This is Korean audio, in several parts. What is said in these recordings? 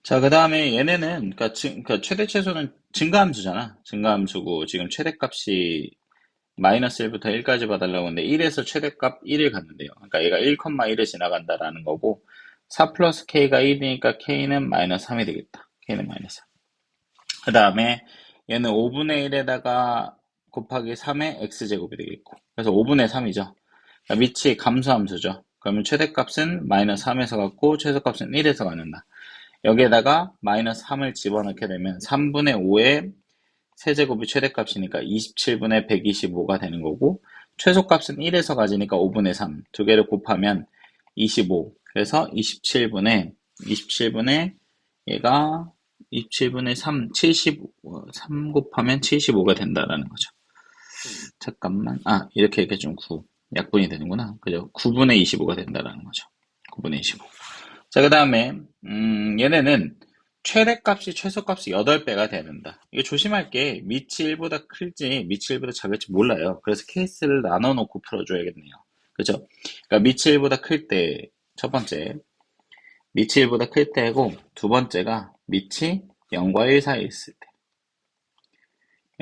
자, 그 다음에 얘네는, 그러니까 최대 최소는 증가함수잖아. 증가함수고, 지금 최대값이 마이너스 1부터 1까지 봐달라고 하는데, 1에서 최대값 1을 갔는데요. 그러니까 얘가 1,1을 지나간다라는 거고, 4 플러스 K가 1이니까 K는 마이너스 3이 되겠다. K는 마이너스 3. 그 다음에 얘는 5분의 1에다가 곱하기 3의 X제곱이 되겠고, 그래서 5분의 3이죠. 그러니까 밑이 감소함수죠. 그러면 최대값은 마이너스 3에서 갔고, 최소값은 1에서 가는다. 여기에다가 마이너스 3을 집어넣게 되면 3분의 5의 세제곱이 최대값이니까 27분의 125가 되는 거고, 최소값은 1에서 가지니까 5분의 3, 두 개를 곱하면 25. 그래서 27분의 얘가 27분의 3, 3 곱하면 75가 된다라는 거죠. 잠깐만. 이렇게 좀 약분이 되는구나. 그죠? 9분의 25가 된다라는 거죠. 9분의 25. 자, 그 다음에, 얘네는 최대값이 최소값이 8배가 되는다. 이거 조심할 게 밑이 1보다 클지 밑이 1보다 작을지 몰라요. 그래서 케이스를 나눠 놓고 풀어줘야겠네요. 그죠? 그러니까 밑이 1보다 클 때, 첫 번째, 밑이 1보다 클 때고, 두 번째가 밑이 0과 1 사이에 있을 때.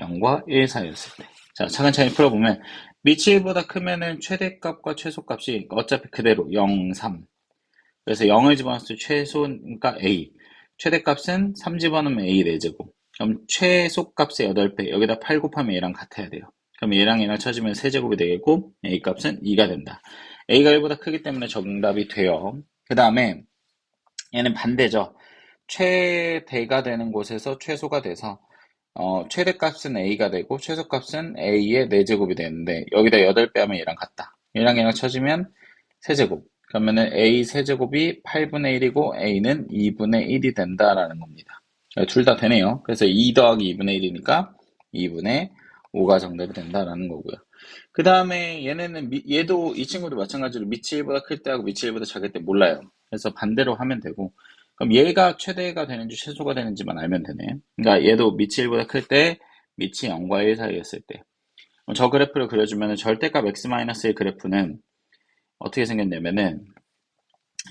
0과 1 사이에 있을 때. 자, 차근차근 풀어보면, 밑이 1보다 크면은 최대값과 최소값이 어차피 그대로 0, 3. 그래서 0을 집어넣었을 때 최소니까 A. 최대값은 3 집어넣으면 A 4제곱. 그럼 최소값의 8배. 여기다 8 곱하면 얘랑 같아야 돼요. 그럼 얘랑 얘랑 쳐주면 세제곱이 되겠고, A 값은 2가 된다. A가 1보다 크기 때문에 정답이 돼요. 그 다음에 얘는 반대죠. 최대가 되는 곳에서 최소가 돼서 최대값은 A가 되고 최소값은 A의 4제곱이 되는데 여기다 8배 하면 얘랑 같다. 얘랑 얘랑 쳐주면 세제곱. 그러면은 A 세제곱이 8분의 1이고 A는 2분의 1이 된다라는 겁니다. 둘 다 되네요. 그래서 2 더하기 2분의 1이니까 2분의 5가 정답이 된다라는 거고요. 그 다음에 얘네는 얘도 이 친구도 마찬가지로 밑이 1보다 클 때하고 밑이 1보다 작을 때 몰라요. 그래서 반대로 하면 되고 그럼 얘가 최대가 되는지 최소가 되는지만 알면 되네. 그러니까 얘도 밑이 1보다 클 때 밑이 0과 1 사이였을 때. 저 그래프를 그려주면 절대값 x-1 그래프는 어떻게 생겼냐면은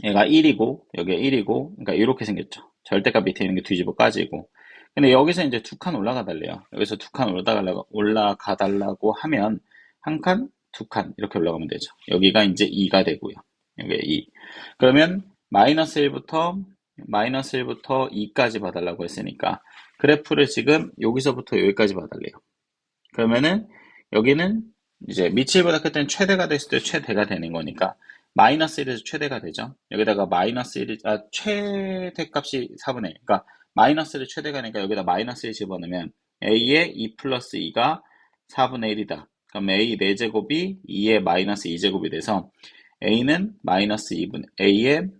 얘가 1이고 여기가 1이고 그러니까 이렇게 생겼죠. 절대값 밑에 있는 게 뒤집어 까지고 근데 여기서 이제 두 칸 올라가달래요. 여기서 두 칸 올라가달라고 하면 한 칸, 두 칸 이렇게 올라가면 되죠. 여기가 이제 2가 되고요. 여기가 2. 그러면 마이너스 1부터 2까지 봐달라고 했으니까 그래프를 지금 여기서부터 여기까지 봐달래요. 그러면은 여기는 이제 밑이 1보다 클 때는 최대가 됐을 때 최대가 되는 거니까 마이너스 1에서 최대가 되죠. 여기다가 마이너스 1이 최대값이 4분의 1. 그러니까 마이너스를 최대가 되니까 여기다 마이너스 1 집어넣으면 A의 2 플러스 2가 4분의 1이다. 그럼 A 4제곱이 2의 마이너스 2제곱이 돼서 A는 마이너스 2분의 A의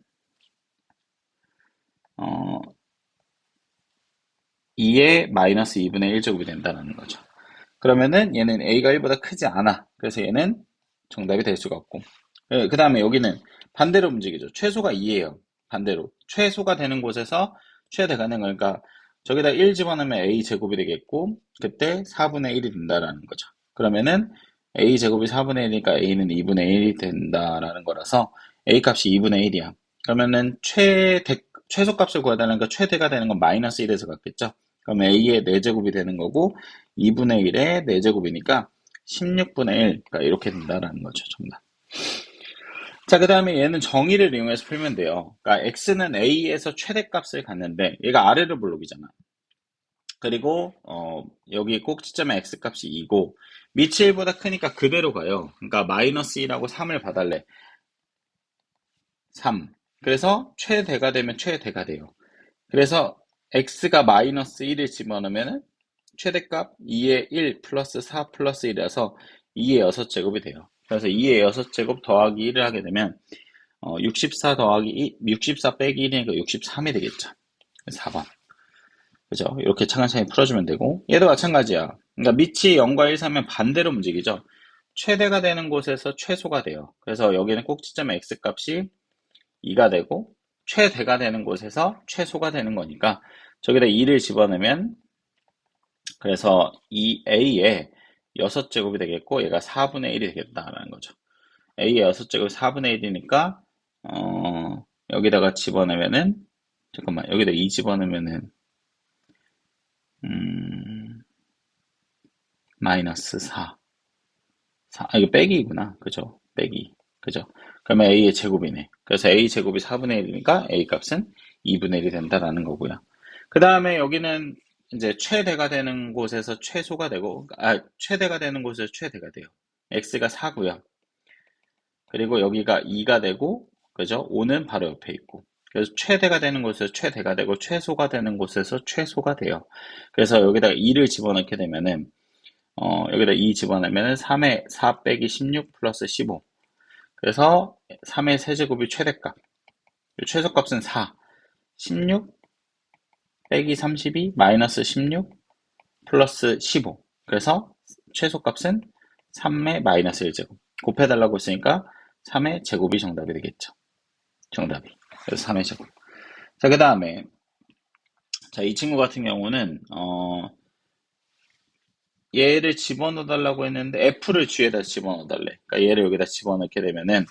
2의 마이너스 2분의 1제곱이 된다는 거죠. 그러면은 얘는 A가 1보다 크지 않아. 그래서 얘는 정답이 될 수가 없고. 그 다음에 여기는 반대로 움직이죠. 최소가 2예요. 반대로. 최소가 되는 곳에서 최대가 되는 거니까 저기다 1 집어넣으면 A 제곱이 되겠고 그때 4분의 1이 된다라는 거죠. 그러면은 A 제곱이 4분의 1이니까 A는 2분의 1이 된다라는 거라서 A 값이 2분의 1이야. 그러면은 최소값을 구하다니까 최대가 되는 건 마이너스 1에서 갔겠죠. 그럼 A의 4제곱이 되는 거고 2분의 1의 4제곱이니까 16분의 1. 그러니까 이렇게 된다라는 거죠. 정답. 자, 그 다음에 얘는 정의를 이용해서 풀면 돼요. 그러니까 x는 a에서 최대값을 갖는데 얘가 아래로 블록이잖아. 그리고 여기 꼭지점의 x값이 2고 밑이 1보다 크니까 그대로 가요. 그러니까 마이너스 2라고 3을 봐달래. 3. 그래서 최대가 되면 최대가 돼요. 그래서 x가 마이너스 1을 집어넣으면 최대값 2의 1 플러스 4 플러스 1이라서 2의 6제곱이 돼요. 그래서 2의 6제곱 더하기 1을 하게 되면 64 더하기 64 빼기 1이니까 63이 되겠죠. 4번. 그죠? 이렇게 차근차근 풀어주면 되고 얘도 마찬가지야. 그러니까 밑이 0과 1 사면 반대로 움직이죠. 최대가 되는 곳에서 최소가 돼요. 그래서 여기는 꼭지점의 x값이 2가 되고 최대가 되는 곳에서 최소가 되는 거니까 저기다 2를 집어넣으면 그래서 이 A의 6제곱이 되겠고 얘가 4분의 1이 되겠다라는 거죠. A의 6제곱이 4분의 1이니까 여기다가 집어넣으면은 잠깐만, 여기다 2 집어넣으면은, 마이너스 4. 이거 빼기구나. 그죠? 빼기. 그죠? 그러면 A의 제곱이네. 그래서 A 제곱이 4분의 1이니까 A 값은 2분의 1이 된다라는 거고요. 그 다음에 여기는 이제 최대가 되는 곳에서 최소가 되고, 최대가 되는 곳에서 최대가 돼요. X가 4고요. 그리고 여기가 2가 되고, 그죠? 5는 바로 옆에 있고. 그래서 최대가 되는 곳에서 최대가 되고, 최소가 되는 곳에서 최소가 돼요. 그래서 여기다가 2를 집어넣게 되면은, 여기다 2 집어넣으면은 3의 4 빼기 16 플러스 15. 그래서 3의 세제곱이 최대값. 최소값은 4. 16 빼기 32 마이너스 16 플러스 15. 그래서 최소값은 3의 마이너스 1제곱. 곱해달라고 했으니까 3의 제곱이 정답이 되겠죠. 정답이. 그래서 3의 제곱. 자, 그 다음에, 자, 이 친구 같은 경우는, 얘를 집어넣어 달라고 했는데, F를 G에다 집어넣어 달래. 그러니까 얘를 여기다 집어넣게 되면은,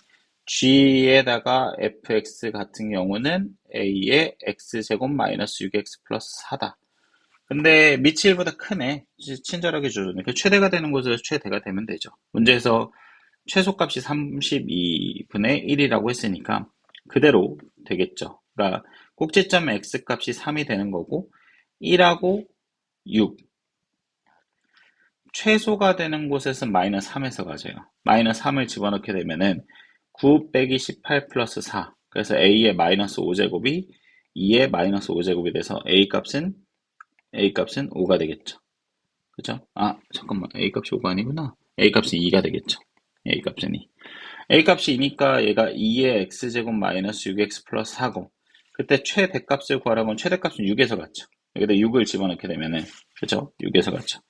G에다가 fx 같은 경우는 a의 x제곱 마이너스 6x 플러스 4다. 근데 밑이 1보다 크네. 친절하게 줘줬네. 그 최대가 되는 곳에서 최대가 되면 되죠. 문제에서 최소값이 32분의 1이라고 했으니까 그대로 되겠죠. 그러니까 꼭지점 x값이 3이 되는 거고 1하고 6 최소가 되는 곳에서 마이너스 3에서 가져요. 마이너스 3을 집어넣게 되면은 9 빼기 18 플러스 4. 그래서 a의 마이너스 5제곱이 2의 마이너스 5제곱이 돼서 a값은 5가 되겠죠. 그죠? 잠깐만. a값이 5가 아니구나. a값은 2가 되겠죠. a값은 2. a값이 2니까 얘가 2의 x제곱 마이너스 6x 플러스 4고 그때 최대값을 구하라면 최대값은 6에서 갔죠. 여기다 6을 집어넣게 되면은 그죠? 6에서 갔죠.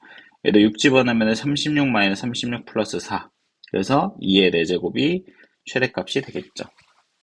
얘도 6 집어넣으면 36 마이너스 36 플러스 4. 그래서 2의 4제곱이 최대값이 되겠죠.